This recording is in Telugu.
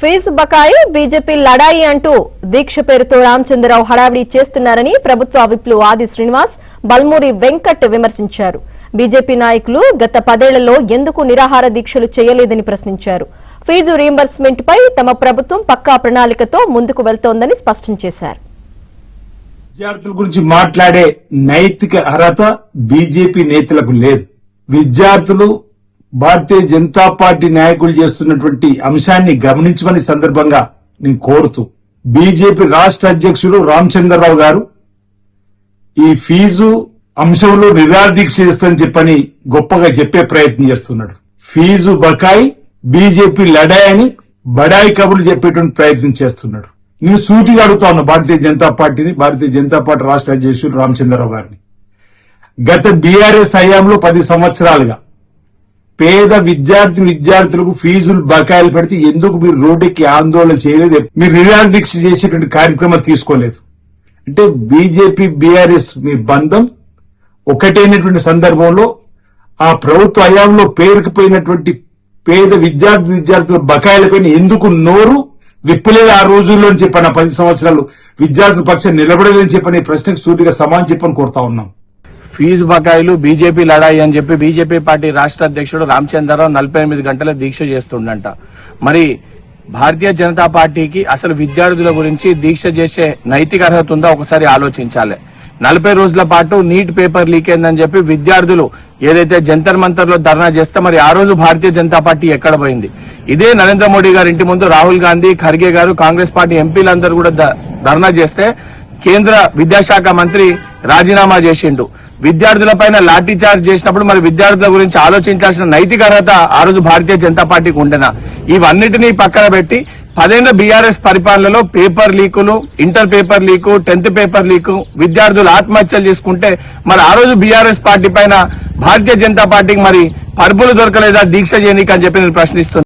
ఫీజు బకాయి బీజేపీ లడాయి అంటూ దీక్ష పేరుతో రామచంద్రరావు హడావిడి చేస్తున్నారని ప్రభుత్వ విప్లు ఆది శ్రీనివాస్ బల్మూరి వెంకట్ విమర్శించారు. బీజేపీ నాయకులు గత 10 ఏళ్లలో ఎందుకు నిరాహార దీక్షలు చేయలేదని ప్రశ్నించారు. ఫీజు రీయింబర్స్మెంట్ పై తమ ప్రభుత్వం పక్కా ప్రణాళికతో ముందుకు వెళ్తోందని స్పష్టం చేశారు. విద్యార్థుల గురించి మాట్లాడే నైతిక అర్హత బీజేపీ నేతలకు లేదు. విద్యార్థులు భారతీయ జనతా పార్టీ నాయకులు చేస్తున్నటువంటి అంశాన్ని గమనించమని సందర్భంగా నేను కోరుతూ బీజేపీ రాష్ట్ర అధ్యక్షులు రామచంద్రరావు గారు ఈ ఫీజు అంశంలో నిరాదీక్ష చేస్తారని చెప్పని గొప్పగా చెప్పే ప్రయత్నం చేస్తున్నాడు. ఫీజు బకాయి బీజేపీ లడాయి అని బడాయి కబుర్లు చెప్పేటువంటి ప్రయత్నం చేస్తున్నాడు. నేను సూటిగా అడుగుతా ఉన్నా భారతీయ జనతా పార్టీ రాష్ట్ర అధ్యక్షులు రామచంద్రరావు గారిని. గత బీఆర్ఎస్ హయాంలో 10 సంవత్సరాలుగా పేద విద్యార్థులకు ఫీజులు బకాయిలు పెడితే ఎందుకు మీరు రోడ్డుకి ఆందోళన చేయలేదు? మీరు నిరాదీక్ష చేసేటువంటి కార్యక్రమాలు తీసుకోలేదు. అంటే బీజేపీ బీఆర్ఎస్ మీ బంధం ఒకటైనటువంటి సందర్భంలో ఆ ప్రభుత్వ హయాంలో పేరుకుపోయినటువంటి పేద విద్యార్థుల బకాయిలపైన ఎందుకు నోరు విప్పలేదు ఆ రోజుల్లో అని చెప్పని 10 సంవత్సరాలు విద్యార్థుల పక్షం నిలబడలేదని చెప్పని ప్రశ్నకు సూటిగా సమాధానం చెప్పని కోరుతా ఉన్నాం. ఫీజు బకాయిలు బీజేపీ లడాయి అని చెప్పి బీజేపీ పార్టీ రాష్ట్ర అధ్యక్షుడు రామచంద్రరావు 48 గంటల దీక్ష చేస్తుండంట. మరి భారతీయ జనతా పార్టీకి అసలు విద్యార్థుల గురించి దీక్ష చేసే నైతిక అర్హత ఉందా ఒకసారి ఆలోచించాలి. 40 రోజుల పాటు నీట్ పేపర్ లీక్ అయిందని చెప్పి విద్యార్థులు ఏదైతే జంతర్ మంతర్ లో ధర్నా చేస్తే మరి ఆ రోజు భారతీయ జనతా పార్టీ ఎక్కడ పోయింది? ఇదే నరేంద్ర మోడీ గారి ఇంటి ముందు రాహుల్ గాంధీ, ఖర్గే గారు, కాంగ్రెస్ పార్టీ ఎంపీలందరూ కూడా ధర్నా చేస్తే కేంద్ర విద్యాశాఖ మంత్రి రాజీనామా చేసిండు. విద్యార్థులపైన లాఠీ చార్జ్ చేసినప్పుడు మరి విద్యార్థుల గురించి ఆలోచించాల్సిన నైతిక అర్హత ఆ రోజు భారతీయ జనతా పార్టీకి ఉండేనా? ఇవన్నిటినీ పక్కన పెట్టి 10 ఏళ్ల బీఆర్ఎస్ పరిపాలనలో పేపర్ లీకులు, inter paper leak, 10th paper leak, విద్యార్థులు ఆత్మహత్యలు చేసుకుంటే మరి ఆ రోజు బీఆర్ఎస్ పార్టీ పైన భారతీయ జనతా పార్టీకి మరి పరుపులు దొరకలేదా దీక్ష చేయనీకి అని చెప్పి నేను ప్రశ్నిస్తున్నాను.